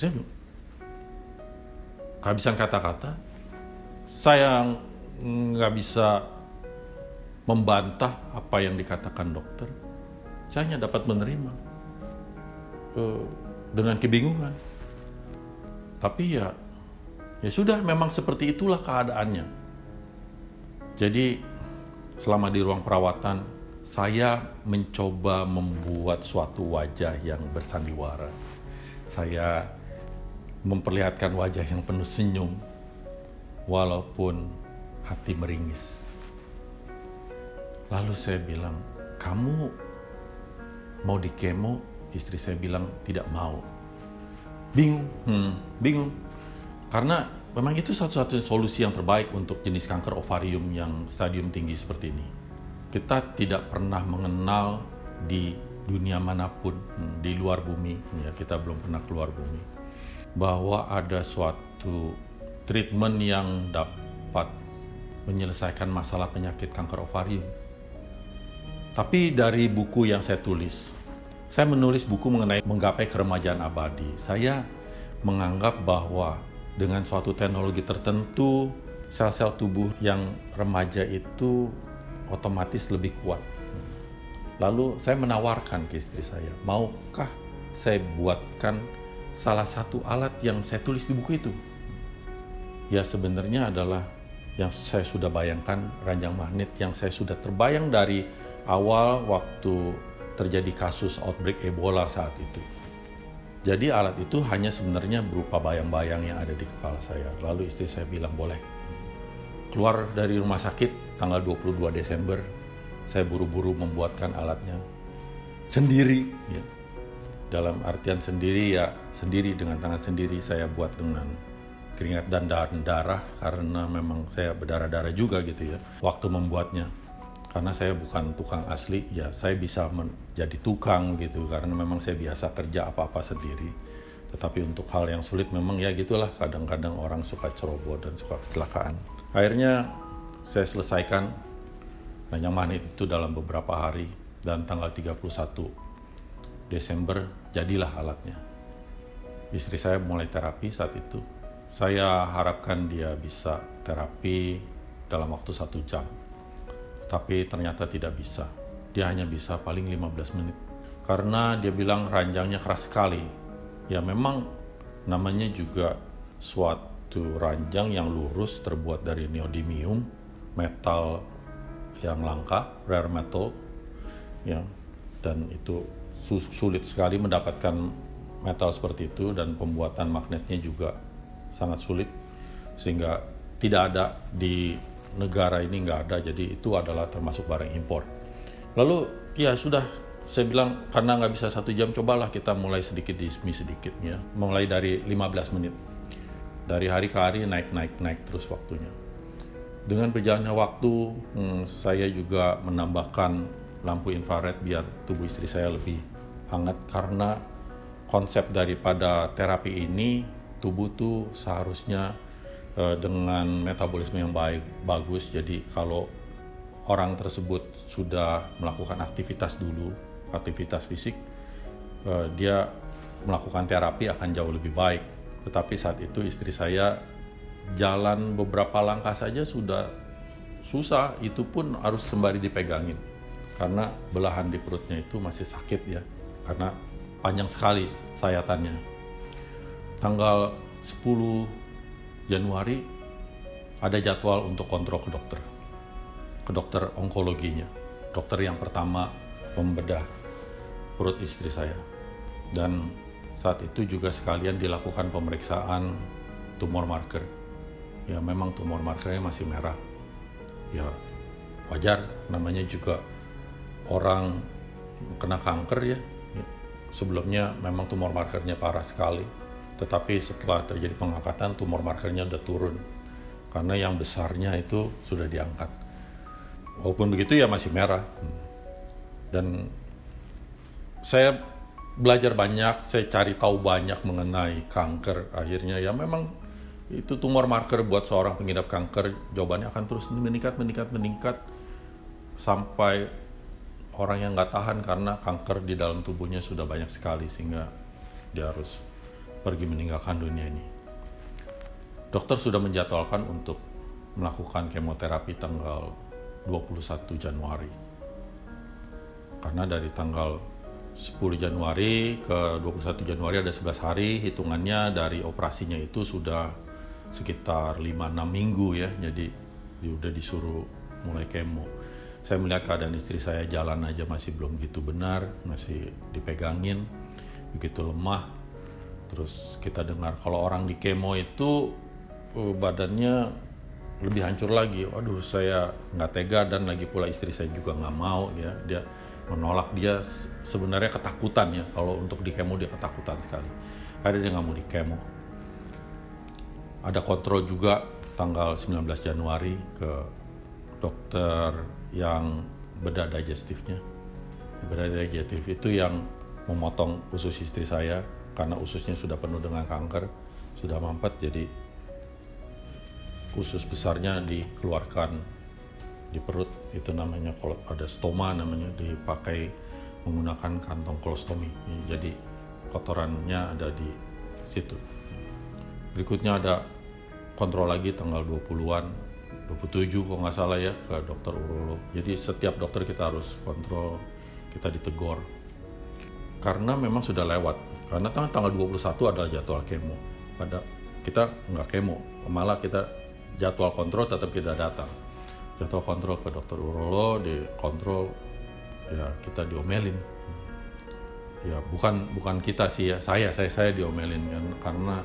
Saya kehabisan kata-kata. Saya nggak bisa membantah apa yang dikatakan dokter. Saya hanya dapat menerima dengan kebingungan. Tapi ya sudah, memang seperti itulah keadaannya. Jadi selama di ruang perawatan, saya mencoba membuat suatu wajah yang bersandiwara. Saya memperlihatkan wajah yang penuh senyum, walaupun hati meringis. Lalu saya bilang, kamu mau di kemo? Istri saya bilang tidak mau. Bingung. Karena memang itu satu-satunya solusi yang terbaik untuk jenis kanker ovarium yang stadium tinggi seperti ini. Kita tidak pernah mengenal di dunia manapun, di luar bumi, ya kita belum pernah keluar bumi, bahwa ada suatu treatment yang dapat menyelesaikan masalah penyakit kanker ovarium. Tapi dari buku yang saya tulis, saya menulis buku mengenai menggapai keremajaan abadi. Saya menganggap bahwa dengan suatu teknologi tertentu, sel-sel tubuh yang remaja itu otomatis lebih kuat. Lalu saya menawarkan ke istri saya, maukah saya buatkan salah satu alat yang saya tulis di buku itu? Ya sebenarnya adalah yang saya sudah bayangkan, ranjang magnet yang saya sudah terbayang dari awal waktu terjadi kasus outbreak Ebola saat itu. Jadi alat itu hanya sebenarnya berupa bayang-bayang yang ada di kepala saya. Lalu istri saya bilang boleh. Keluar dari rumah sakit tanggal 22 Desember, saya buru-buru membuatkan alatnya sendiri. Ya. Dalam artian sendiri ya sendiri, dengan tangan sendiri saya buat dengan keringat dan darah, karena memang saya berdarah-darah juga gitu ya waktu membuatnya. Karena saya bukan tukang asli, ya saya bisa menjadi tukang gitu, karena memang saya biasa kerja apa-apa sendiri. Tetapi untuk hal yang sulit memang ya gitulah, kadang-kadang orang suka ceroboh dan suka kecelakaan. Akhirnya saya selesaikan ranjang magnet itu dalam beberapa hari, dan tanggal 31 Desember jadilah alatnya. Istri saya mulai terapi saat itu. Saya harapkan dia bisa terapi dalam waktu 1 jam. Tapi ternyata tidak bisa. Dia hanya bisa paling 15 menit. Karena dia bilang ranjangnya keras sekali. Ya memang namanya juga suatu ranjang yang lurus terbuat dari neodymium, metal yang langka, rare metal. Ya, dan itu sulit sekali mendapatkan metal seperti itu, dan pembuatan magnetnya juga sangat sulit. Sehingga tidak ada di negara ini, nggak ada, jadi itu adalah termasuk barang impor. Lalu ya sudah, saya bilang karena nggak bisa 1 jam, cobalah kita mulai sedikit demi sedikit ya, mulai dari 15 menit. Dari hari ke hari naik terus waktunya. Dengan berjalannya waktu, saya juga menambahkan lampu infrared biar tubuh istri saya lebih hangat, karena konsep daripada terapi ini, tubuh tuh seharusnya dengan metabolisme yang bagus. Jadi kalau orang tersebut sudah melakukan aktivitas dulu, aktivitas fisik, dia melakukan terapi akan jauh lebih baik. Tetapi saat itu istri saya jalan beberapa langkah saja sudah susah, itu pun harus sembari dipegangin. Karena belahan di perutnya itu masih sakit ya, karena panjang sekali sayatannya. Tanggal 10 Januari ada jadwal untuk kontrol ke dokter onkologinya, dokter yang pertama membedah perut istri saya. Dan saat itu juga sekalian dilakukan pemeriksaan tumor marker. Ya memang tumor markernya masih merah. Ya wajar, namanya juga orang kena kanker ya. Sebelumnya memang tumor markernya parah sekali. Tetapi setelah terjadi pengangkatan, tumor markernya udah turun. Karena yang besarnya itu sudah diangkat. Walaupun begitu ya masih merah. Dan saya belajar banyak, saya cari tahu banyak mengenai kanker. Akhirnya ya memang itu tumor marker buat seorang pengidap kanker, jawabannya akan terus meningkat. Sampai orang yang nggak tahan karena kanker di dalam tubuhnya sudah banyak sekali, sehingga dia harus pergi meninggalkan dunia ini. Dokter sudah menjadwalkan untuk melakukan kemoterapi tanggal 21 Januari. Karena dari tanggal 10 Januari ke 21 Januari ada 11 hari, hitungannya dari operasinya itu sudah sekitar 5-6 minggu ya. Jadi udah disuruh mulai kemo. Saya melihat keadaan istri saya jalan aja masih belum gitu benar, masih dipegangin, begitu lemah. Terus kita dengar kalau orang di kemo itu badannya lebih hancur lagi. Waduh, saya nggak tega, dan lagi pula istri saya juga nggak mau ya. Dia menolak, dia sebenarnya ketakutan ya, kalau untuk di kemo dia ketakutan sekali. Akhirnya dia nggak mau di kemo. Ada kontrol juga tanggal 19 Januari ke dokter yang bedah digestifnya. Bedah digestif itu yang memotong usus istri saya karena ususnya sudah penuh dengan kanker, sudah mampet, jadi usus besarnya dikeluarkan di perut, itu namanya kalau ada stoma namanya, dipakai menggunakan kantong kolostomi. Jadi kotorannya ada di situ. Berikutnya ada kontrol lagi tanggal 20-an, 27 kalau nggak salah ya, ke dokter urolog. Jadi setiap dokter kita harus kontrol, kita ditegor. Karena memang sudah lewat, karena tanggal 21 adalah jadwal kemo. Pada kita nggak kemo, malah kita jadwal kontrol tetap kita datang. Jadwal kontrol ke dokter urolog, dikontrol, ya kita diomelin. Ya bukan kita sih ya, saya diomelin kan, karena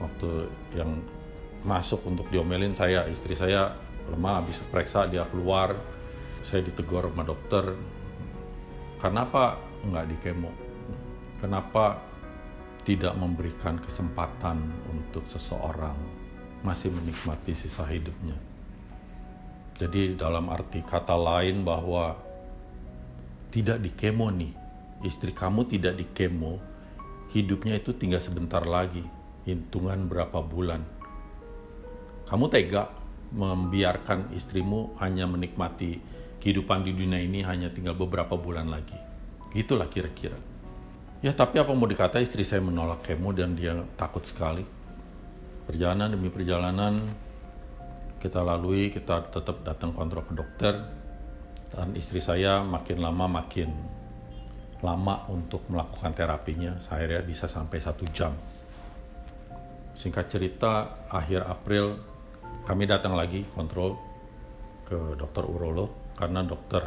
waktu yang masuk untuk diomelin istri saya lemah, habis periksa dia keluar, saya ditegur sama dokter, kenapa nggak di kemo, kenapa tidak memberikan kesempatan untuk seseorang masih menikmati sisa hidupnya. Jadi dalam arti kata lain bahwa tidak di kemo nih, istri kamu tidak di kemo, hidupnya itu tinggal sebentar lagi, hitungan berapa bulan. Kamu tega membiarkan istrimu hanya menikmati kehidupan di dunia ini hanya tinggal beberapa bulan lagi. Gitulah kira-kira. Ya tapi apa mau dikata, istri saya menolak kemo dan dia takut sekali. Perjalanan demi perjalanan kita lalui, kita tetap datang kontrol ke dokter. Dan istri saya makin lama untuk melakukan terapinya. Akhirnya bisa sampai 1 jam. Singkat cerita, akhir April kami datang lagi kontrol ke dokter urolog karena dokter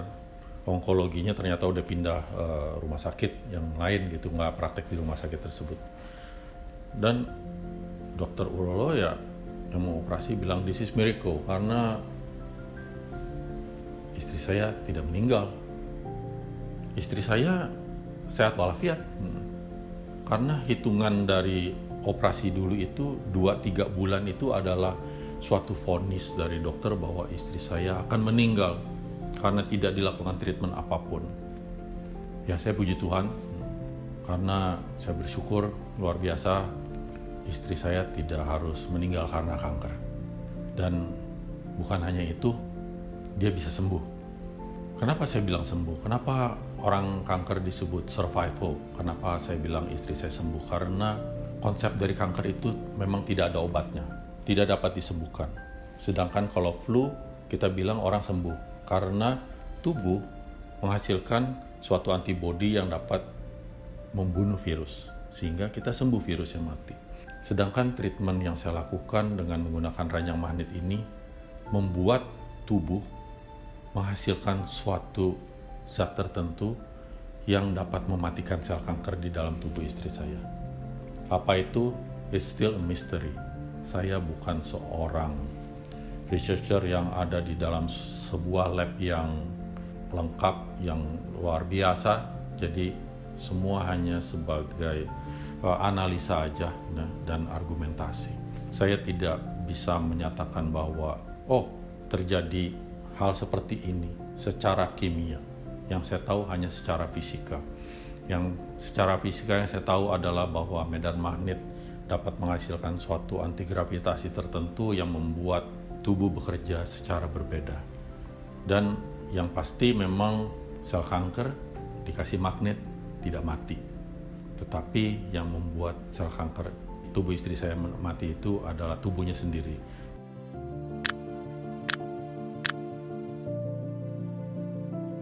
onkologinya ternyata udah pindah rumah sakit yang lain gitu, nggak praktek di rumah sakit tersebut. Dan dokter urolog ya yang mau operasi bilang this is miracle karena istri saya tidak meninggal. Istri saya sehat walafiat. Karena hitungan dari operasi dulu itu 2-3 bulan itu adalah suatu vonis dari dokter bahwa istri saya akan meninggal karena tidak dilakukan treatment apapun. Ya saya puji Tuhan karena saya bersyukur luar biasa istri saya tidak harus meninggal karena kanker. Dan bukan hanya itu, dia bisa sembuh. Kenapa saya bilang sembuh? Kenapa orang kanker disebut survival? Kenapa saya bilang istri saya sembuh? Karena konsep dari kanker itu memang tidak ada obatnya, tidak dapat disembuhkan. Sedangkan kalau flu, kita bilang orang sembuh karena tubuh menghasilkan suatu antibodi yang dapat membunuh virus, sehingga kita sembuh virus yang mati. Sedangkan treatment yang saya lakukan dengan menggunakan ranjang magnet ini membuat tubuh menghasilkan suatu zat tertentu yang dapat mematikan sel kanker di dalam tubuh istri saya. Apa itu? It's still a mystery. Saya bukan seorang researcher yang ada di dalam sebuah lab yang lengkap, yang luar biasa. Jadi semua hanya sebagai analisa aja dan argumentasi. Saya tidak bisa menyatakan bahwa terjadi hal seperti ini secara kimia. Yang saya tahu hanya secara fisika. Yang secara fisika yang saya tahu adalah bahwa medan magnet dapat menghasilkan suatu antigravitasi tertentu yang membuat tubuh bekerja secara berbeda. Dan yang pasti memang sel kanker dikasih magnet tidak mati. Tetapi yang membuat sel kanker tubuh istri saya mati itu adalah tubuhnya sendiri.